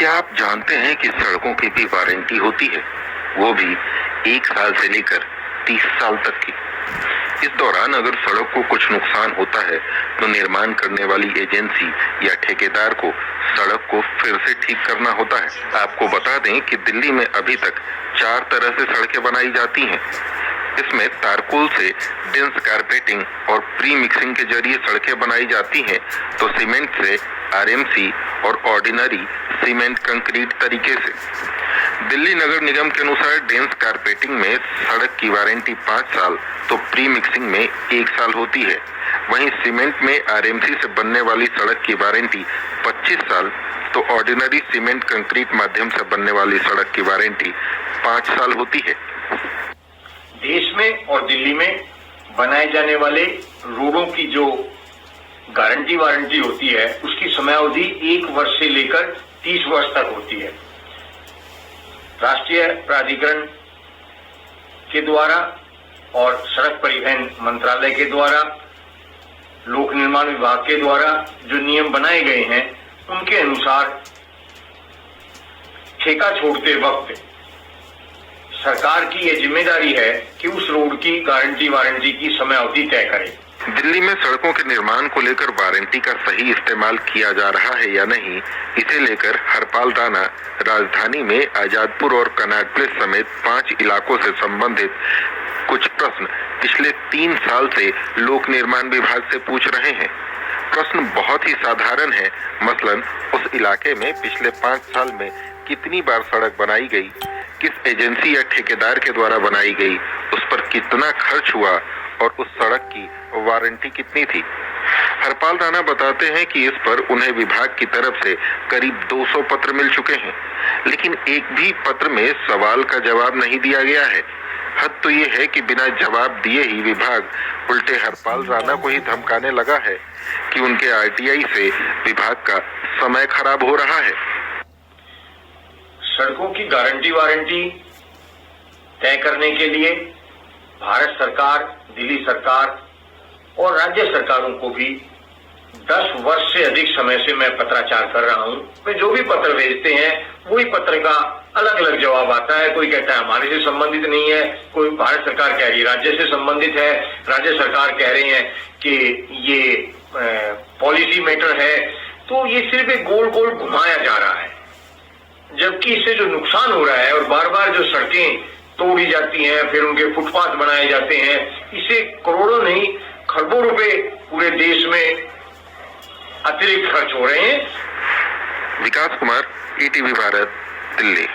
क्या आप जानते हैं कि सड़कों की भी वारंटी होती है, वो भी 1 साल से लेकर 30 साल तक की। इस दौरान अगर सड़क को कुछ नुकसान होता है तो निर्माण करने वाली एजेंसी या ठेकेदार को सड़क को फिर से ठीक करना होता है। आपको बता दें कि दिल्ली में अभी तक 4 तरह से सड़कें बनाई जाती हैं। इसमें तारकोल से डेंस कारपेटिंग और प्री मिक्सिंग के जरिए सड़कें बनाई जाती हैं, तो सीमेंट से आरएमसी और ऑर्डिनरी सीमेंट कंक्रीट तरीके से। दिल्ली नगर निगम के अनुसार डेंस कारपेटिंग में सड़क की वारंटी 5 साल तो प्री मिक्सिंग में 1 साल होती है। वहीं सीमेंट में आरएमसी से बनने वाली सड़क की वारंटी 25 साल तो ऑर्डिनरी सीमेंट कंक्रीट माध्यम से बनने वाली सड़क की वारंटी 5 साल होती है। देश में और दिल्ली में बनाए जाने वाले रोडों की जो गारंटी वारंटी होती है उसकी समयावधि 1 वर्ष से लेकर 30 वर्ष तक होती है। राष्ट्रीय प्राधिकरण के द्वारा और सड़क परिवहन मंत्रालय के द्वारा, लोक निर्माण विभाग के द्वारा जो नियम बनाए गए हैं उनके अनुसार ठेका छोड़ते वक्त सरकार की यह जिम्मेदारी है कि उस रोड की गारंटी वारंटी की समयावधि तय करे। दिल्ली में सड़कों के निर्माण को लेकर वारंटी का सही इस्तेमाल किया जा रहा है या नहीं, इसे लेकर हरपाल राणा राजधानी में आजादपुर और कनॉट प्लेस समेत 5 इलाकों से संबंधित कुछ प्रश्न पिछले 3 साल से लोक निर्माण विभाग से पूछ रहे हैं। प्रश्न बहुत ही साधारण है। मसलन उस इलाके में पिछले 5 साल में कितनी बार सड़क बनाई गई, किस एजेंसी या ठेकेदार के द्वारा बनाई गई, उस पर कितना खर्च हुआ और उस सड़क की वारंटी कितनी थी। हरपाल राणा बताते हैं कि इस पर उन्हें विभाग की तरफ से करीब 200 पत्र मिल चुके हैं, लेकिन एक भी पत्र में सवाल का जवाब नहीं दिया गया है। हद तो ये है कि बिना जवाब दिए ही विभाग उल्टे हरपाल राणा को ही धमकाने लगा है कि उनके आरटीआई से विभाग का समय खराब हो रहा है। सड़कों की गारंटी वारंटी तय करने के लिए भारत सरकार, दिल्ली सरकार और राज्य सरकारों को भी 10 वर्ष से अधिक समय से मैं पत्राचार कर रहा हूं। वे जो भी पत्र भेजते हैं वही पत्र का अलग अलग जवाब आता है। कोई कहता है हमारे से संबंधित नहीं है, कोई भारत सरकार कह रही है राज्य से संबंधित है, राज्य सरकार कह रहे हैं कि ये पॉलिसी मैटर है। तो ये सिर्फ एक गोल गोल घुमाया जा रहा है, जबकि इससे जो नुकसान हो रहा है और बार बार जो सड़कें तोड़ी जाती हैं, फिर उनके फुटपाथ बनाए जाते हैं, इससे करोड़ों नहीं खरबों रुपए पूरे देश में अतिरिक्त खर्च हो रहे हैं। विकास कुमार, ईटीवी भारत, दिल्ली।